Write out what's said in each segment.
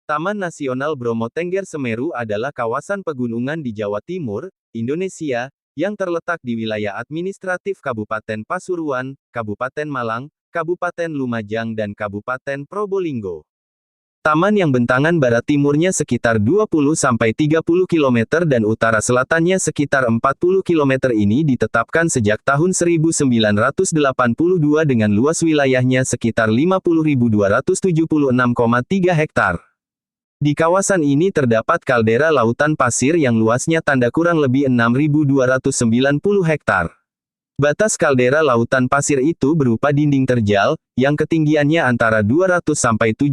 Taman Nasional Bromo Tengger Semeru adalah kawasan pegunungan di Jawa Timur, Indonesia, yang terletak di wilayah administratif Kabupaten Pasuruan, Kabupaten Malang, Kabupaten Lumajang dan Kabupaten Probolinggo. Taman yang bentangan barat timurnya sekitar 20-30 km dan utara selatannya sekitar 40 km ini ditetapkan sejak tahun 1982 dengan luas wilayahnya sekitar 50.276,3 hektar. Di kawasan ini terdapat kaldera lautan pasir yang luasnya tanda kurang lebih 6.290 hektar. Batas kaldera lautan pasir itu berupa dinding terjal, yang ketinggiannya antara 200-700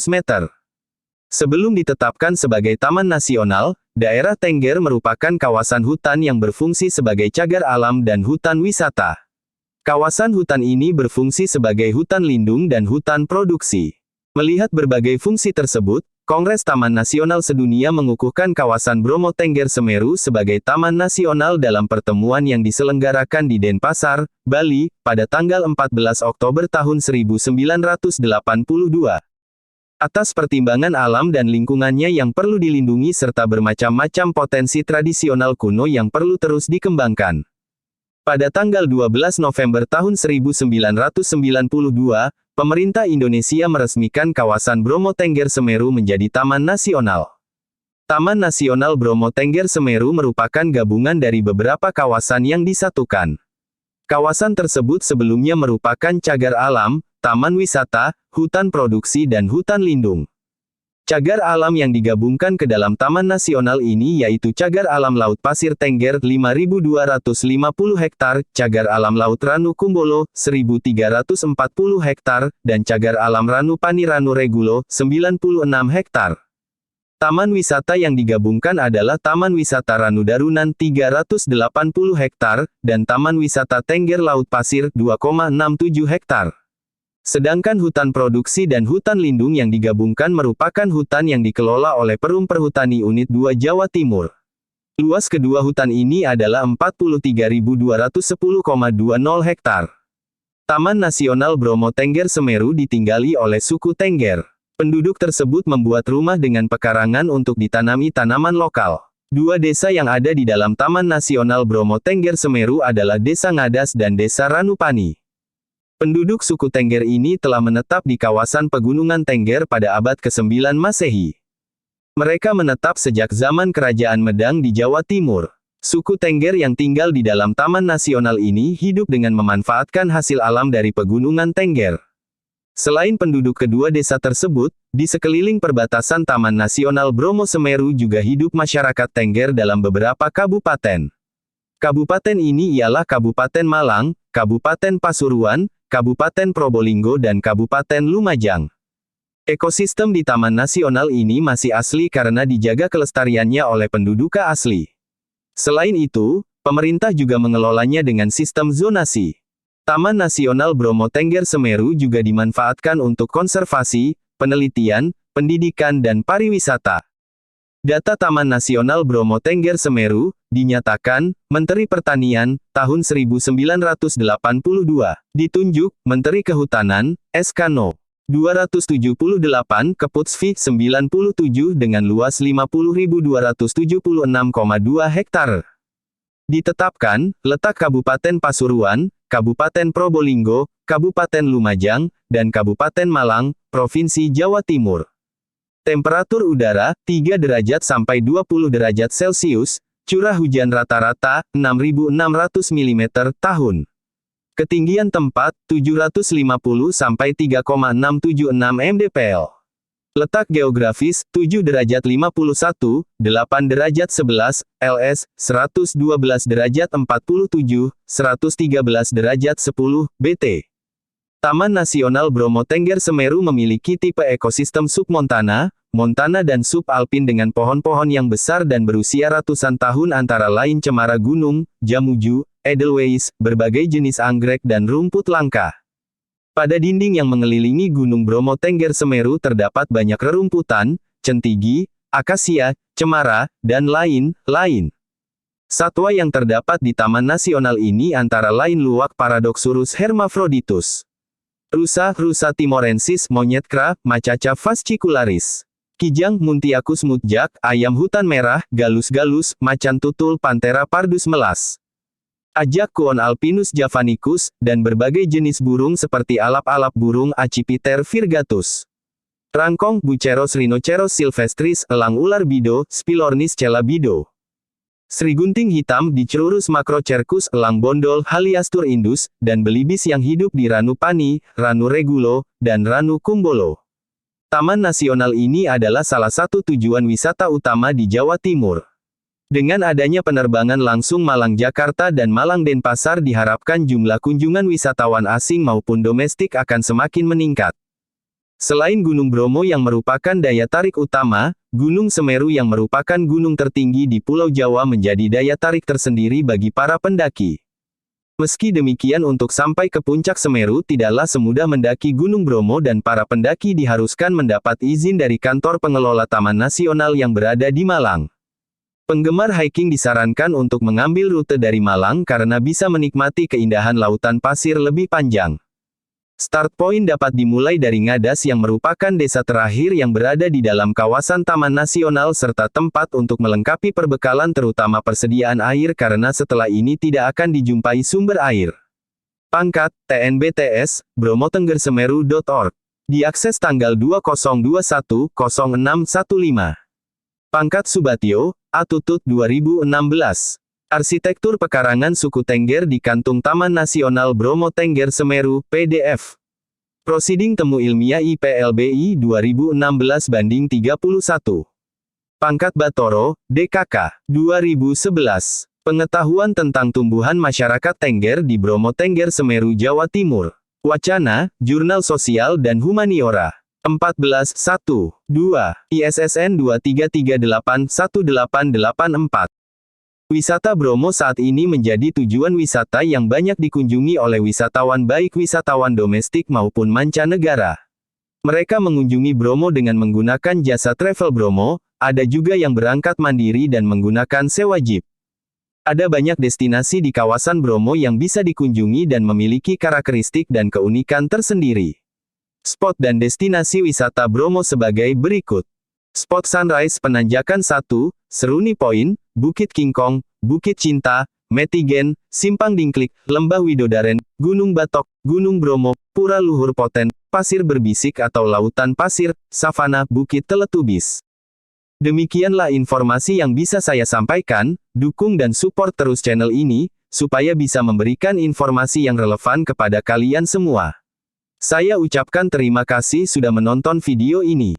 meter. Sebelum ditetapkan sebagai taman nasional, daerah Tengger merupakan kawasan hutan yang berfungsi sebagai cagar alam dan hutan wisata. Kawasan hutan ini berfungsi sebagai hutan lindung dan hutan produksi. Melihat berbagai fungsi tersebut, Kongres Taman Nasional Sedunia mengukuhkan kawasan Bromo Tengger Semeru sebagai taman nasional dalam pertemuan yang diselenggarakan di Denpasar, Bali, pada tanggal 14 Oktober tahun 1982. Atas pertimbangan alam dan lingkungannya yang perlu dilindungi serta bermacam-macam potensi tradisional kuno yang perlu terus dikembangkan. Pada tanggal 12 November tahun 1992, pemerintah Indonesia meresmikan kawasan Bromo Tengger Semeru menjadi Taman Nasional. Taman Nasional Bromo Tengger Semeru merupakan gabungan dari beberapa kawasan yang disatukan. Kawasan tersebut sebelumnya merupakan cagar alam, taman wisata, hutan produksi dan hutan lindung. Cagar alam yang digabungkan ke dalam Taman Nasional ini yaitu Cagar Alam Laut Pasir Tengger 5.250 hektar, Cagar Alam Laut Ranu Kumbolo 1.340 hektar, dan Cagar Alam Ranu Pani Ranu Regulo 96 hektar. Taman wisata yang digabungkan adalah Taman Wisata Ranu Darunan 380 hektar, dan Taman Wisata Tengger Laut Pasir 2,67 hektar. Sedangkan hutan produksi dan hutan lindung yang digabungkan merupakan hutan yang dikelola oleh Perum Perhutani Unit 2 Jawa Timur. Luas kedua hutan ini adalah 43.210,20 hektar. Taman Nasional Bromo Tengger Semeru ditinggali oleh suku Tengger. Penduduk tersebut membuat rumah dengan pekarangan untuk ditanami tanaman lokal. Dua desa yang ada di dalam Taman Nasional Bromo Tengger Semeru adalah Desa Ngadas dan Desa Ranupani. Penduduk suku Tengger ini telah menetap di kawasan Pegunungan Tengger pada abad ke-9 Masehi. Mereka menetap sejak zaman Kerajaan Medang di Jawa Timur. Suku Tengger yang tinggal di dalam Taman Nasional ini hidup dengan memanfaatkan hasil alam dari Pegunungan Tengger. Selain penduduk kedua desa tersebut, di sekeliling perbatasan Taman Nasional Bromo Semeru juga hidup masyarakat Tengger dalam beberapa kabupaten. Kabupaten ini ialah Kabupaten Malang, Kabupaten Pasuruan, Kabupaten Probolinggo dan Kabupaten Lumajang. Ekosistem di Taman Nasional ini masih asli karena dijaga kelestariannya oleh penduduk asli. Selain itu, pemerintah juga mengelolanya dengan sistem zonasi. Taman Nasional Bromo Tengger Semeru juga dimanfaatkan untuk konservasi, penelitian, pendidikan dan pariwisata. Data Taman Nasional Bromo Tengger Semeru, dinyatakan, Menteri Pertanian, tahun 1982. Ditunjuk, Menteri Kehutanan, SK No. 278 Keputsvi 97 dengan luas 50.276,2 hektar. Ditetapkan, letak Kabupaten Pasuruan, Kabupaten Probolinggo, Kabupaten Lumajang, dan Kabupaten Malang, Provinsi Jawa Timur. Temperatur udara, 3 derajat sampai 20 derajat Celcius, curah hujan rata-rata, 6.600 mm tahun. Ketinggian tempat, 750 sampai 3,676 mdpl. Letak geografis, 7 derajat 51, 8 derajat 11, LS, 112 derajat 47, 113 derajat 10, BT. Taman Nasional Bromo Tengger Semeru memiliki tipe ekosistem submontana, montana dan subalpin dengan pohon-pohon yang besar dan berusia ratusan tahun antara lain cemara gunung, jamuju, edelweiss, berbagai jenis anggrek dan rumput langka. Pada dinding yang mengelilingi Gunung Bromo Tengger Semeru terdapat banyak rerumputan, centigi, akasia, cemara, dan lain-lain. Satwa yang terdapat di Taman Nasional ini antara lain luwak Paradoxurus hermaphroditus, rusa timorensis monyet kera, macaca fascicularis, kijang, muntiakus mutjak, ayam hutan merah, galus-galus, macan tutul, pantera pardus melas, ajak kuon alpinus javanicus, dan berbagai jenis burung seperti alap-alap burung Acipiter virgatus, rangkong, Buceros rhinoceros silvestris, elang ular bido, Spilornis celabido, serigunting hitam Dicerurus macrocercus, elang bondol Haliastur indus, dan belibis yang hidup di Ranu Pani, Ranu Regulo, dan Ranu Kumbolo. Taman nasional ini adalah salah satu tujuan wisata utama di Jawa Timur. Dengan adanya penerbangan langsung Malang-Jakarta dan Malang-Denpasar diharapkan jumlah kunjungan wisatawan asing maupun domestik akan semakin meningkat. Selain Gunung Bromo yang merupakan daya tarik utama, Gunung Semeru yang merupakan gunung tertinggi di Pulau Jawa menjadi daya tarik tersendiri bagi para pendaki. Meski demikian untuk sampai ke puncak Semeru tidaklah semudah mendaki Gunung Bromo dan para pendaki diharuskan mendapat izin dari kantor pengelola Taman Nasional yang berada di Malang. Penggemar hiking disarankan untuk mengambil rute dari Malang karena bisa menikmati keindahan lautan pasir lebih panjang. Start point dapat dimulai dari Ngadas yang merupakan desa terakhir yang berada di dalam kawasan Taman Nasional serta tempat untuk melengkapi perbekalan terutama persediaan air karena setelah ini tidak akan dijumpai sumber air. Pangkat, TNBTS, bromotenggersemeru.org. Diakses tanggal 2021-06-15. Pangkat Subatyo, Atutut 2016. Arsitektur pekarangan suku Tengger di Kantung Taman Nasional Bromo Tengger Semeru, PDF. Prosiding Temu Ilmiah IPLBI 2016-31. Pangkat Batoro, DKK, 2011. Pengetahuan tentang tumbuhan masyarakat Tengger di Bromo Tengger Semeru, Jawa Timur. Wacana, Jurnal Sosial dan Humaniora. 14.1.2. ISSN 23381884. Wisata Bromo saat ini menjadi tujuan wisata yang banyak dikunjungi oleh wisatawan baik wisatawan domestik maupun mancanegara. Mereka mengunjungi Bromo dengan menggunakan jasa travel Bromo, ada juga yang berangkat mandiri dan menggunakan sewa jeep. Ada banyak destinasi di kawasan Bromo yang bisa dikunjungi dan memiliki karakteristik dan keunikan tersendiri. Spot dan destinasi wisata Bromo sebagai berikut. Spot Sunrise Penanjakan 1, Seruni Point, Bukit Kingkong, Bukit Cinta, Metigen, Simpang Dingklik, Lembah Widodaren, Gunung Batok, Gunung Bromo, Pura Luhur Poten, Pasir Berbisik atau Lautan Pasir, Savana, Bukit Teletubis. Demikianlah informasi yang bisa saya sampaikan, dukung dan support terus channel ini, supaya bisa memberikan informasi yang relevan kepada kalian semua. Saya ucapkan terima kasih sudah menonton video ini.